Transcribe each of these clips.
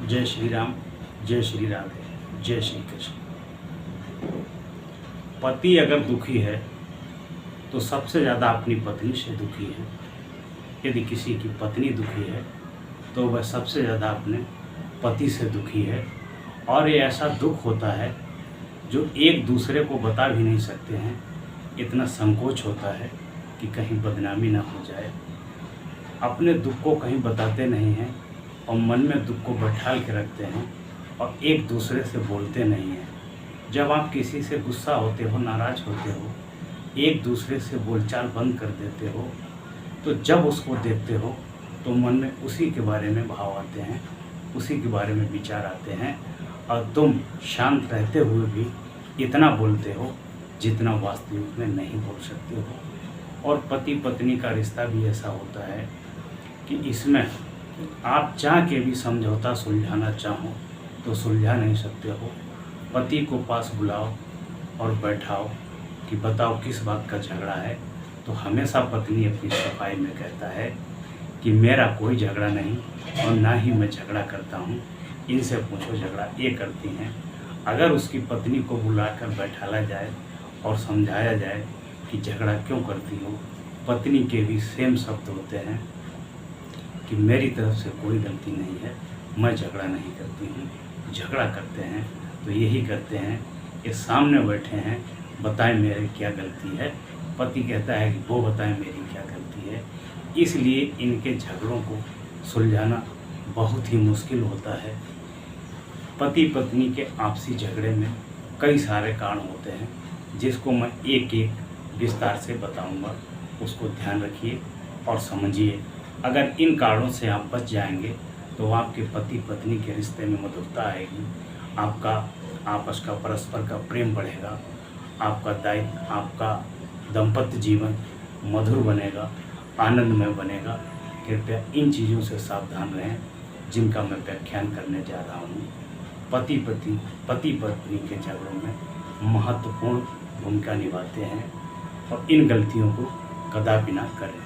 जय श्री राम, जय श्री राधे, जय श्री कृष्ण। पति अगर दुखी है तो सबसे ज़्यादा अपनी पत्नी से दुखी है। यदि किसी की पत्नी दुखी है तो वह सबसे ज़्यादा अपने पति से दुखी है। और ये ऐसा दुख होता है जो एक दूसरे को बता भी नहीं सकते हैं। इतना संकोच होता है कि कहीं बदनामी ना हो जाए। अपने दुख को कहीं बताते नहीं हैं और मन में दुख को बैठाल के रखते हैं और एक दूसरे से बोलते नहीं हैं। जब आप किसी से गुस्सा होते हो, नाराज़ होते हो, एक दूसरे से बोलचाल बंद कर देते हो, तो जब उसको देखते हो तो मन में उसी के बारे में भाव आते हैं, उसी के बारे में विचार आते हैं और तुम शांत रहते हुए भी इतना बोलते हो जितना वास्तविक में नहीं बोल सकते हो। और पति पत्नी का रिश्ता भी ऐसा होता है कि इसमें आप चाह के भी समझौता सुलझाना चाहो तो सुलझा नहीं सकते हो। पति को पास बुलाओ और बैठाओ कि बताओ किस बात का झगड़ा है, तो हमेशा पत्नी अपनी सफाई में कहता है कि मेरा कोई झगड़ा नहीं और ना ही मैं झगड़ा करता हूँ, इनसे पूछो झगड़ा ये करती हैं। अगर उसकी पत्नी को बुलाकर बैठाला जाए और समझाया जाए कि झगड़ा क्यों करती हो, पत्नी के भी सेम शब्द होते हैं कि मेरी तरफ से कोई गलती नहीं है, मैं झगड़ा नहीं करती हूँ। झगड़ा करते हैं तो यही करते हैं, ये सामने बैठे हैं, बताएं मेरी क्या गलती है। पति कहता है कि वो बताएं मेरी क्या गलती है। इसलिए इनके झगड़ों को सुलझाना बहुत ही मुश्किल होता है। पति पत्नी के आपसी झगड़े में कई सारे कारण होते हैं जिसको मैं एक एक विस्तार से बताऊंगा। उसको ध्यान रखिए और समझिए। अगर इन कारणों से आप बच जाएंगे तो आपके पति पत्नी के रिश्ते में मधुरता आएगी, आपका आपस का परस्पर का प्रेम बढ़ेगा, आपका दायित्व, आपका दाम्पत्य जीवन मधुर बनेगा, आनंदमय बनेगा। कृपया इन चीज़ों से सावधान रहें जिनका मैं व्याख्यान करने जा रहा हूँ। पति पत्नी के झगड़ों में महत्वपूर्ण भूमिका निभाते हैं और इन गलतियों को कदापि ना करें।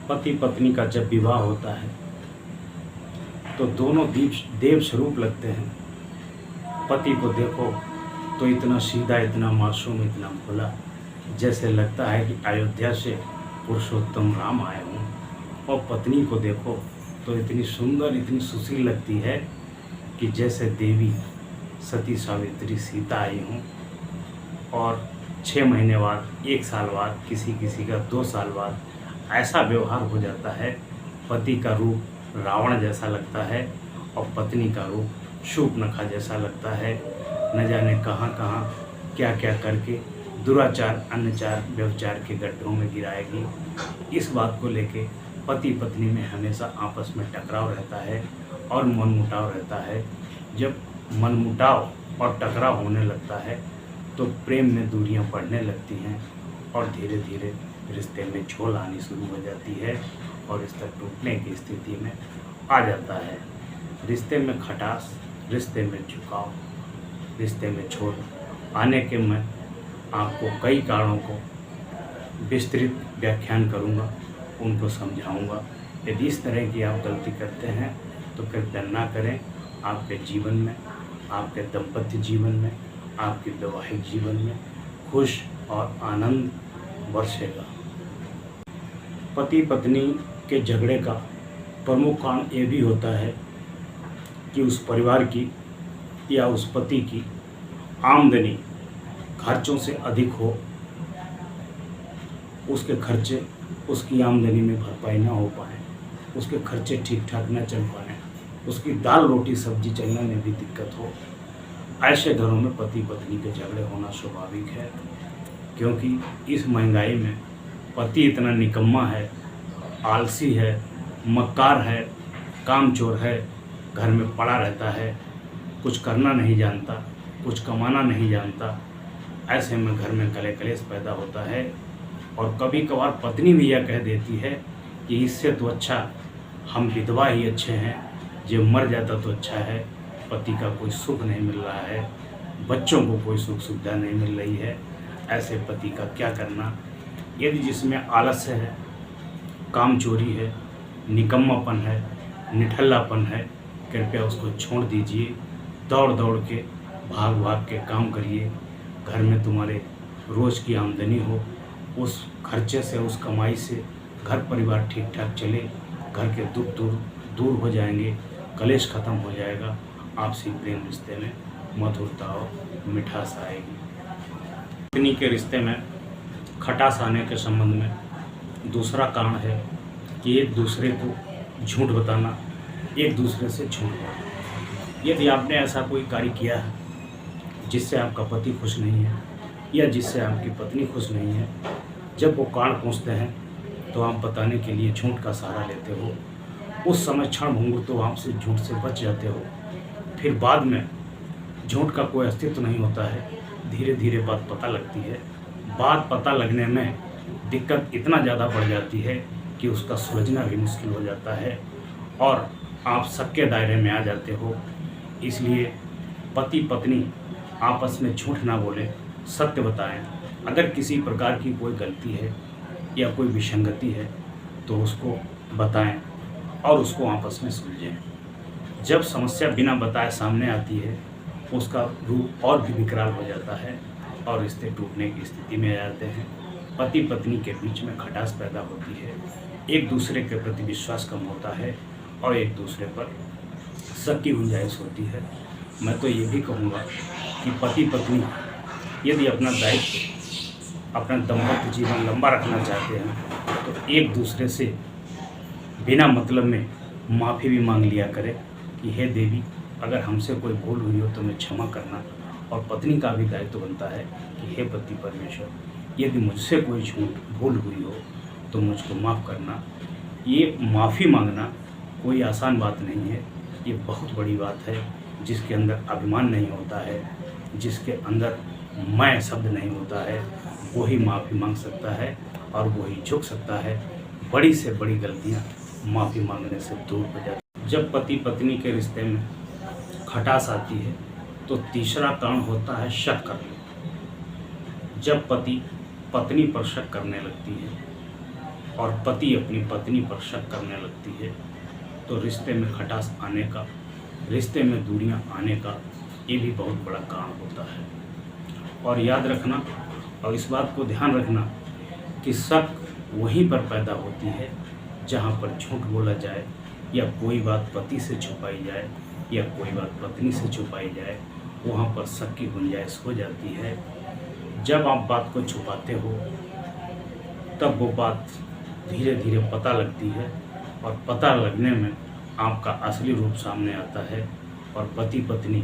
पति पत्नी का जब विवाह होता है तो दोनों देव स्वरूप लगते हैं। पति को देखो तो इतना सीधा, इतना मासूम, इतना भोला, जैसे लगता है कि अयोध्या से पुरुषोत्तम राम आए हों। और पत्नी को देखो तो इतनी सुंदर, इतनी सुशील लगती है कि जैसे देवी सती सावित्री सीता आई हों। और 6 महीने बाद, 1 साल बाद, किसी का 2 साल बाद ऐसा व्यवहार हो जाता है। पति का रूप रावण जैसा लगता है और पत्नी का रूप शूर्पणखा जैसा लगता है। न जाने कहाँ कहाँ क्या क्या करके दुराचार, अन्यचार, व्यभिचार के गड्ढों में गिराएगी। इस बात को लेके पति पत्नी में हमेशा आपस में टकराव रहता है और मनमुटाव रहता है। जब मनमुटाव और टकराव होने लगता है तो प्रेम में दूरियां बढ़ने लगती हैं और धीरे धीरे रिश्ते में झोल आनी शुरू हो जाती है और रिश्ता टूटने की स्थिति में आ जाता है। रिश्ते में खटास, रिश्ते में झुकाव, रिश्ते में झोल आने के मैं आपको कई कारणों को विस्तृत व्याख्यान करूंगा, उनको समझाऊंगा। यदि इस तरह की आप गलती करते हैं तो कृपया ना करें। आपके जीवन में, आपके दाम्पत्य जीवन में, आपके वैवाहिक जीवन में खुश और आनंद बरसेगा। पति पत्नी के झगड़े का प्रमुख कारण ये भी होता है कि उस परिवार की या उस पति की आमदनी खर्चों से अधिक हो, उसके खर्चे उसकी आमदनी में भरपाई ना हो पाए, उसके खर्चे ठीक ठाक ना चल पाए, उसकी दाल रोटी सब्जी चलने में भी दिक्कत हो। ऐसे घरों में पति पत्नी के झगड़े होना स्वाभाविक है, क्योंकि इस महंगाई में पति इतना निकम्मा है, आलसी है, मक्कार है, कामचोर है, घर में पड़ा रहता है, कुछ करना नहीं जानता, कुछ कमाना नहीं जानता। ऐसे में घर में कले कलेश पैदा होता है और कभी कभार पत्नी भी यह कह देती है कि इससे तो अच्छा हम विधवा ही अच्छे हैं, जो मर जाता तो अच्छा है। पति का कोई सुख नहीं मिल रहा है, बच्चों को कोई सुख सुविधा नहीं मिल रही है, ऐसे पति का क्या करना। यदि जिसमें आलस्य है, कामचोरी है, निकम्मापन है, निठल्लापन है, कृपया उसको छोड़ दीजिए। दौड़ दौड़ के भाग भाग के काम करिए, घर में तुम्हारे रोज़ की आमदनी हो, उस खर्चे से, उस कमाई से घर परिवार ठीक ठाक चले, घर के दुख दूर दूर हो जाएंगे, कलेश ख़त्म हो जाएगा, आपसी प्रेम रिश्ते में मधुरता और मिठास आएगी। पत्नी के रिश्ते में खटास आने के संबंध में दूसरा कारण है कि एक दूसरे को झूठ बताना, एक दूसरे से झूठ बोलना। यदि आपने ऐसा कोई कार्य किया है जिससे आपका पति खुश नहीं है या जिससे आपकी पत्नी खुश नहीं है, जब वो कारण पूछते हैं तो आप बताने के लिए झूठ का सहारा लेते हो। उस समय क्षण भंगुर तो आपसे झूठ से बच जाते हो, फिर बाद में झूठ का कोई अस्तित्व नहीं होता है। धीरे धीरे बात पता लगती है। बात पता लगने में दिक्कत इतना ज़्यादा बढ़ जाती है कि उसका सुलझना भी मुश्किल हो जाता है और आप सबके दायरे में आ जाते हो। इसलिए पति पत्नी आपस में झूठ ना बोलें, सत्य बताएं। अगर किसी प्रकार की कोई गलती है या कोई विसंगति है तो उसको बताएं और उसको आपस में सुलझें। जब समस्या बिना बताए सामने आती है उसका रूप और भी विकराल हो जाता है और रिश्ते टूटने की स्थिति में आ जाते हैं। पति पत्नी के बीच में खटास पैदा होती है, एक दूसरे के प्रति विश्वास कम होता है और एक दूसरे पर शक की गुंजाइश होती है। मैं तो ये भी कहूँगा कि पति पत्नी यदि अपना दायित्व, अपना दाम्पत्य जीवन लंबा रखना चाहते हैं तो एक दूसरे से बिना मतलब में माफ़ी भी मांग लिया करें कि हे देवी, अगर हमसे कोई भूल हुई हो तो मैं क्षमा करना। और पत्नी का भी दायित्व बनता है कि हे पति परमेश्वर, यदि मुझसे कोई भूल हुई हो तो मुझको माफ़ करना। ये माफ़ी मांगना कोई आसान बात नहीं है, ये बहुत बड़ी बात है। जिसके अंदर अभिमान नहीं होता है, जिसके अंदर मैं शब्द नहीं होता है, वही माफ़ी मांग सकता है और वही झुक सकता है। बड़ी से बड़ी गलतियाँ माफ़ी मांगने से दूर हो जाती हैं। जब पति पत्नी के रिश्ते में खटास आती है तो तीसरा कारण होता है शक करना। जब पति पत्नी पर शक करने लगती है और पति अपनी पत्नी पर शक करने लगती है तो रिश्ते में खटास आने का, रिश्ते में दूरियां आने का ये भी बहुत बड़ा कारण होता है। और याद रखना और इस बात को ध्यान रखना कि शक वहीं पर पैदा होती है जहाँ पर झूठ बोला जाए या कोई बात पति से छुपाई जाए या कोई बात पत्नी से छुपाई जाए, वहाँ पर शक की गुंजाइश हो जाती है। जब आप बात को छुपाते हो तब वो बात धीरे धीरे पता लगती है और पता लगने में आपका असली रूप सामने आता है और पति पत्नी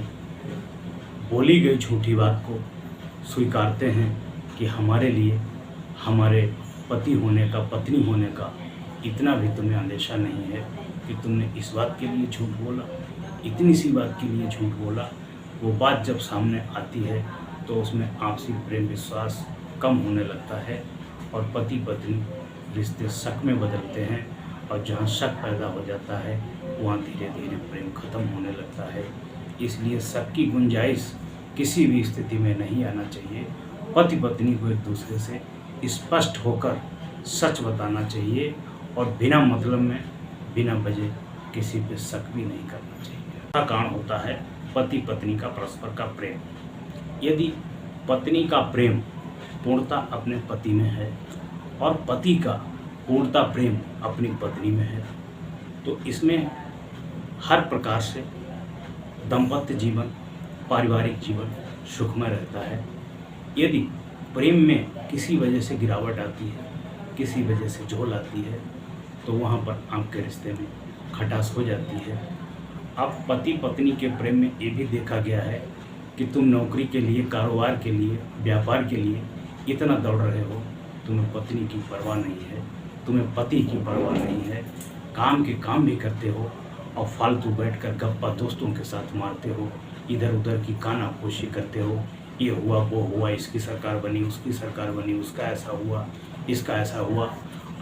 बोली गई झूठी बात को स्वीकारते हैं कि हमारे लिए हमारे पति होने का, पत्नी होने का इतना भी तुम्हें अंदेशा नहीं है कि तुमने इस बात के लिए झूठ बोला, इतनी सी बात के लिए झूठ बोला। वो बात जब सामने आती है तो उसमें आपसी प्रेम विश्वास कम होने लगता है और पति पत्नी रिश्ते शक में बदलते हैं और जहाँ शक पैदा हो जाता है वहाँ धीरे धीरे प्रेम खत्म होने लगता है। इसलिए शक की गुंजाइश किसी भी स्थिति में नहीं आना चाहिए। पति पत्नी को एक दूसरे से स्पष्ट होकर सच बताना चाहिए और बिना मतलब में, बिना वजह किसी पे शक भी नहीं करना चाहिए। दूसरा कारण होता है पति पत्नी का परस्पर का प्रेम। यदि पत्नी का प्रेम पूर्णता अपने पति में है और पति का पूर्णता प्रेम अपनी पत्नी में है तो इसमें हर प्रकार से दाम्पत्य जीवन, पारिवारिक जीवन सुखमय रहता है। यदि प्रेम में किसी वजह से गिरावट आती है, किसी वजह से झोल आती है तो वहाँ पर आपके रिश्ते में खटास हो जाती है। अब पति पत्नी के प्रेम में ये भी देखा गया है कि तुम नौकरी के लिए, कारोबार के लिए, व्यापार के लिए इतना दौड़ रहे हो, तुम्हें पत्नी की परवाह नहीं है, तुम्हें पति की परवाह नहीं है। काम के काम भी करते हो और फालतू बैठकर गप्पा दोस्तों के साथ मारते हो, इधर उधर की कानाफूसी करते हो, ये हुआ वो हुआ, इसकी सरकार बनी, उसकी सरकार बनी, उसका ऐसा हुआ, इसका ऐसा हुआ।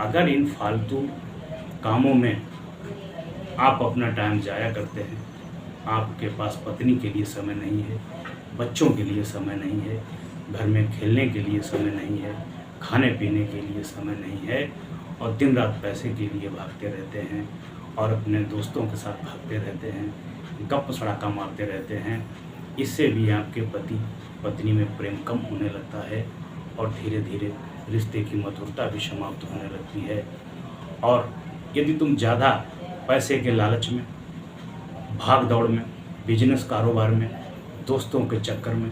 अगर इन फालतू कामों में आप अपना टाइम जाया करते हैं, आपके पास पत्नी के लिए समय नहीं है, बच्चों के लिए समय नहीं है, घर में खेलने के लिए समय नहीं है, खाने पीने के लिए समय नहीं है और दिन रात पैसे के लिए भागते रहते हैं और अपने दोस्तों के साथ भागते रहते हैं, गप सड़ाका मारते रहते हैं, इससे भी आपके पति पत्नी में प्रेम कम होने लगता है और धीरे धीरे रिश्ते की मधुरता भी समाप्त होने लगती है। और यदि तुम ज़्यादा पैसे के लालच में, भाग दौड़ में, बिजनेस कारोबार में, दोस्तों के चक्कर में,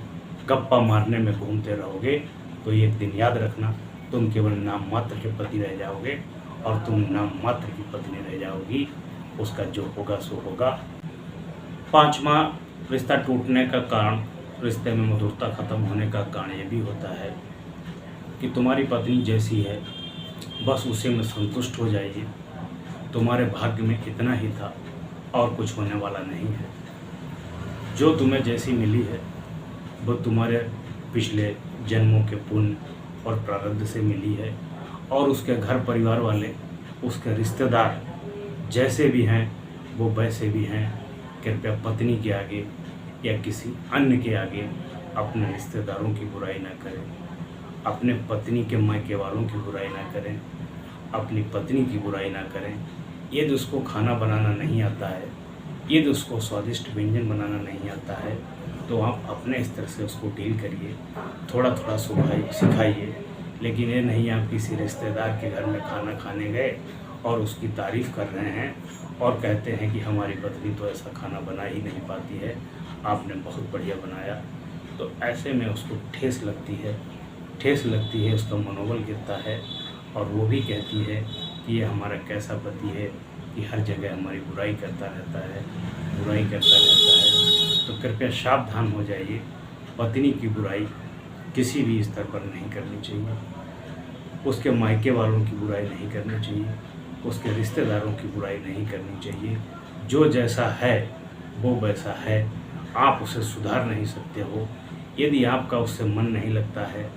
गप्पा मारने में घूमते रहोगे तो एक दिन याद रखना, तुम केवल नाम मात्र के पति रह जाओगे और तुम नाम मात्र की पत्नी रह जाओगी। उसका जो होगा सो होगा। पांचवा रिश्ता टूटने का कारण, रिश्ते में मधुरता खत्म होने का कारण ये भी होता है कि तुम्हारी पत्नी जैसी है बस उसी में संतुष्ट हो जाइए। तुम्हारे भाग्य में इतना ही था और कुछ होने वाला नहीं है। जो तुम्हें जैसी मिली है वो तुम्हारे पिछले जन्मों के पुण्य और प्रारब्ध से मिली है और उसके घर परिवार वाले, उसके रिश्तेदार जैसे भी हैं वो वैसे भी हैं। कृपया पत्नी के आगे या किसी अन्य के आगे अपने रिश्तेदारों की बुराई ना करें, अपने पत्नी के मायके वालों की बुराई ना करें, अपनी पत्नी की बुराई ना करें। यदि उसको खाना बनाना नहीं आता है, यदि उसको स्वादिष्ट व्यंजन बनाना नहीं आता है तो आप अपने स्तर से उसको डील करिए, थोड़ा थोड़ा सिखाइए। लेकिन ये नहीं आप किसी रिश्तेदार के घर में खाना खाने गए और उसकी तारीफ़ कर रहे हैं और कहते हैं कि हमारी पत्नी तो ऐसा खाना बना ही नहीं पाती है, आपने बहुत बढ़िया बनाया। तो ऐसे में उसको ठेस लगती है, उसका मनोबल गिरता है और वो भी कहती है कि ये हमारा कैसा पति है कि हर जगह हमारी बुराई करता रहता है। तो कृपया सावधान हो जाइए, पत्नी की बुराई किसी भी स्तर पर नहीं करनी चाहिए, उसके मायके वालों की बुराई नहीं करनी चाहिए, उसके रिश्तेदारों की बुराई नहीं करनी चाहिए। जो जैसा है वो वैसा है, आप उसे सुधार नहीं सकते हो। यदि आपका उससे मन नहीं लगता है,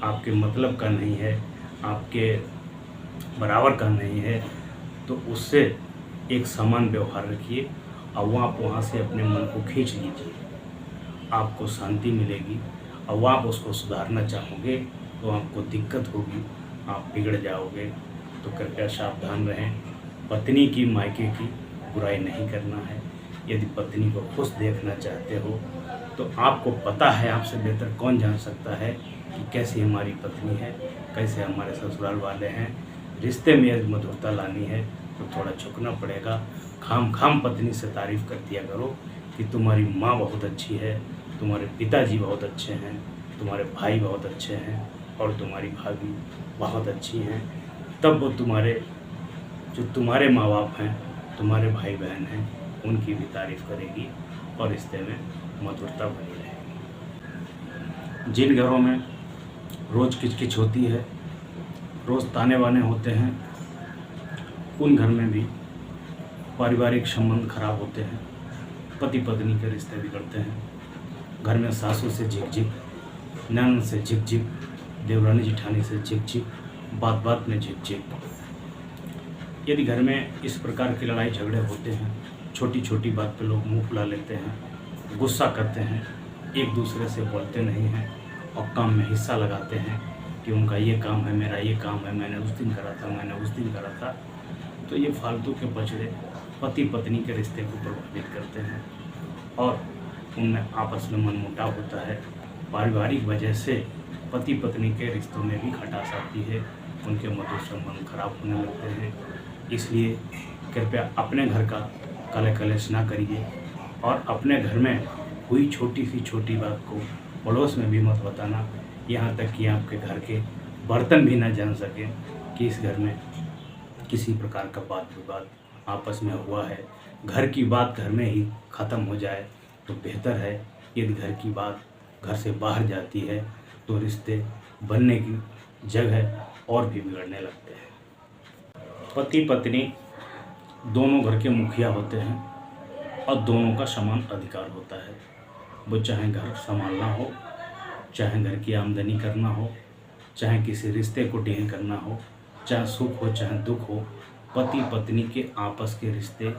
आपके मतलब का नहीं है, आपके बराबर का नहीं है, तो उससे एक समान व्यवहार रखिए और आप वहाँ से अपने मन को खींच लीजिए, आपको शांति मिलेगी। और आप उसको सुधारना चाहोगे तो आपको दिक्कत होगी, आप बिगड़ जाओगे। तो कृपया सावधान रहें, पत्नी की मायके की बुराई नहीं करना है। यदि पत्नी को खुश देखना चाहते हो तो आपको पता है, आपसे बेहतर कौन जान सकता है कि कैसी हमारी पत्नी है, कैसे हमारे ससुराल वाले हैं। रिश्ते में यदि मधुरता लानी है तो थोड़ा झुकना पड़ेगा। खाम पत्नी से तारीफ़ कर दिया करो कि तुम्हारी माँ बहुत अच्छी है, तुम्हारे पिताजी बहुत अच्छे हैं, तुम्हारे भाई बहुत अच्छे हैं और तुम्हारी भाभी बहुत अच्छी हैं। तब वो तुम्हारे माँ बाप हैं, तुम्हारे भाई बहन हैं, उनकी भी तारीफ़ करेगी और रिश्ते में मधुरता बनी रहेगी। जिन घरों में रोज़ किचकिच होती है, रोज़ ताने बाने होते हैं, उन घर में भी पारिवारिक संबंध खराब होते हैं, पति पत्नी के रिश्ते बिगड़ते हैं। घर में सासू से झिक-झिक, ननद से झिक-झिक, देवरानी जिठानी से झिक-झिक, बात में झिक-झिक। यदि घर में इस प्रकार की लड़ाई झगड़े होते हैं, छोटी छोटी बात पे लोग मुंह फुला लेते हैं, गुस्सा करते हैं, एक दूसरे से बोलते नहीं हैं और काम में हिस्सा लगाते हैं कि उनका ये काम है, मेरा ये काम है, मैंने उस दिन करा था, तो ये फालतू के बछड़े पति पत्नी के रिश्ते को प्रभावित करते हैं और उनमें आपस में मनमुटाव होता है। पारिवारिक वजह से पति पत्नी के रिश्तों में भी खटास आती है, उनके मधुर संबंध खराब होने लगते हैं। इसलिए कृपया अपने घर का कले कलेश ना करिए और अपने घर में हुई छोटी सी छोटी बात को पड़ोस में भी मत बताना, यहाँ तक कि आपके घर के बर्तन भी ना जान सकें कि इस घर में किसी प्रकार का वाद विवाद आपस में हुआ है। घर की बात घर में ही ख़त्म हो जाए तो बेहतर है। यदि घर की बात घर से बाहर जाती है तो रिश्ते बनने की जगह और भी बिगड़ने लगते हैं। पति पत्नी दोनों घर के मुखिया होते हैं और दोनों का समान अधिकार होता है। वो चाहे घर संभालना हो, चाहे घर की आमदनी करना हो, चाहे किसी रिश्ते को डील करना हो, चाहे सुख हो चाहे दुख हो, पति पत्नी के आपस के रिश्ते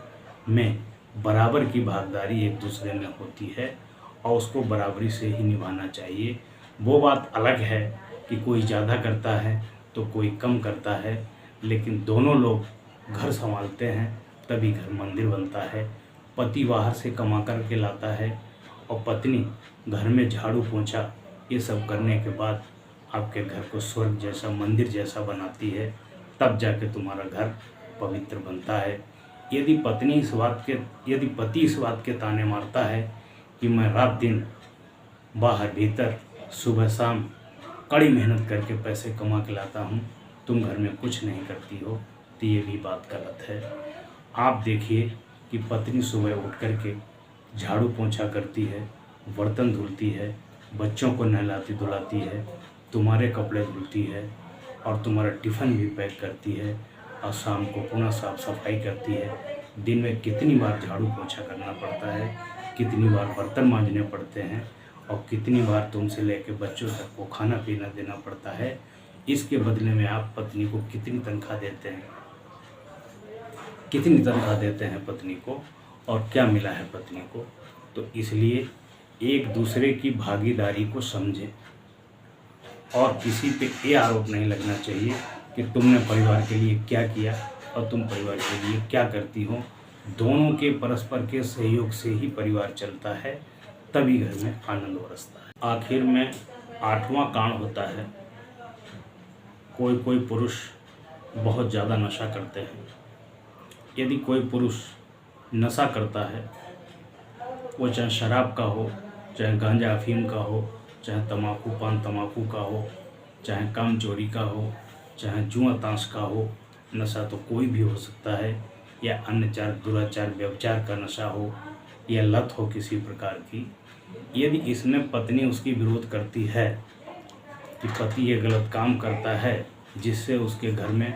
में बराबर की भागीदारी एक दूसरे में होती है और उसको बराबरी से ही निभाना चाहिए। वो बात अलग है कि कोई ज़्यादा करता है तो कोई कम करता है, लेकिन दोनों लोग घर संभालते हैं तभी घर मंदिर बनता है। पति बाहर से कमा कर के लाता है और पत्नी घर में झाड़ू पोंछा ये सब करने के बाद आपके घर को स्वर्ग जैसा मंदिर जैसा बनाती है, तब जाके तुम्हारा घर पवित्र बनता है। यदि पति इस बात के ताने मारता है कि मैं रात दिन बाहर भीतर सुबह शाम कड़ी मेहनत करके पैसे कमा के लाता हूँ, तुम घर में कुछ नहीं करती हो, तो ये भी बात गलत है। आप देखिए कि पत्नी सुबह उठ करके झाड़ू पोंछा करती है, बर्तन धुलती है, बच्चों को नहलाती धुलाती है, तुम्हारे कपड़े धुलती है और तुम्हारा टिफ़िन भी पैक करती है और शाम को पुनः साफ सफाई करती है। दिन में कितनी बार झाड़ू पोंछा करना पड़ता है, कितनी बार बर्तन मांजने पड़ते हैं और कितनी बार तुमसे लेके बच्चों तक को खाना पीना देना पड़ता है। इसके बदले में आप पत्नी को कितनी तनख्वाह देते हैं, कितनी तनख्वाह देते हैं पत्नी को और क्या मिला है पत्नी को। तो इसलिए एक दूसरे की भागीदारी को समझें और किसी पे ये आरोप नहीं लगना चाहिए कि तुमने परिवार के लिए क्या किया और तुम परिवार के लिए क्या करती हो। दोनों के परस्पर के सहयोग से ही परिवार चलता है, तभी घर में आनंद बरसता है। आखिर में 8वां कांड होता है, कोई पुरुष बहुत ज़्यादा नशा करते हैं। यदि कोई पुरुष नशा करता है, वो चाहे शराब का हो, चाहे गांजा अफीम का हो, चाहे तम्बाकू पान तम्बाकू का हो, चाहे काम चोरी का हो, चाहे जुआ ताश का हो, नशा तो कोई भी हो सकता है, या अन्य दुराचार व्यभिचार का नशा हो या लत हो किसी प्रकार की। यदि इसमें पत्नी उसकी विरोध करती है कि पति ये गलत काम करता है जिससे उसके घर में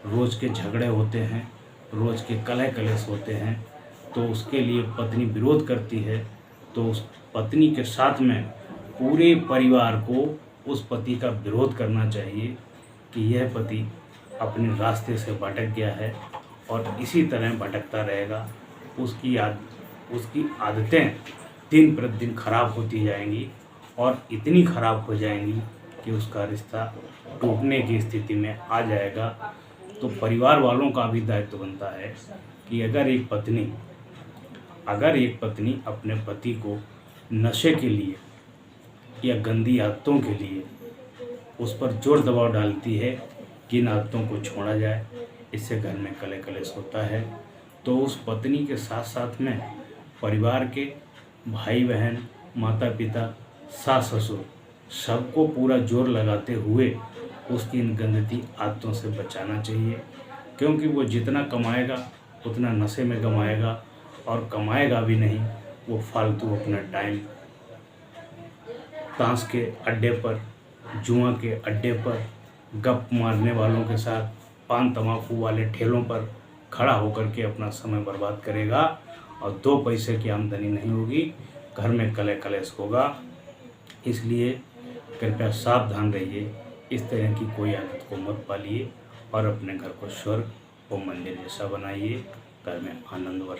रोज़ के झगड़े होते हैं, रोज़ के कलह कलेश होते हैं, तो उसके लिए पत्नी विरोध करती है, तो उस पत्नी के साथ में पूरे परिवार को उस पति का विरोध करना चाहिए कि यह पति अपने रास्ते से भटक गया है और इसी तरह भटकता रहेगा। उसकी आदतें दिन प्रतिदिन खराब होती जाएंगी और इतनी खराब हो जाएंगी कि उसका रिश्ता टूटने की स्थिति में आ जाएगा। तो परिवार वालों का भी दायित्व बनता है कि अगर एक पत्नी अपने पति को नशे के लिए या गंदी आदतों के लिए उस पर जोर दबाव डालती है कि इन आदतों को छोड़ा जाए, इससे घर में कलह कलेश होता है, तो उस पत्नी के साथ साथ में परिवार के भाई बहन, माता पिता, सास ससुर सबको पूरा जोर लगाते हुए उसकी इन गंदी आदतों से बचाना चाहिए। क्योंकि वो जितना कमाएगा उतना नशे में कमाएगा और कमाएगा भी नहीं, वो फालतू अपना टाइम ताश के अड्डे पर, जुआ के अड्डे पर, गप मारने वालों के साथ, पान तम्बाकू वाले ठेलों पर खड़ा होकर के अपना समय बर्बाद करेगा और 2 पैसे की आमदनी नहीं होगी, घर में कलह कलेश होगा। इसलिए कृपया सावधान रहिए, इस तरह की कोई आदत को मत पालिए और अपने घर को स्वर्ग और मंदिर जैसा बनाइए, घर में आनंद वर्ष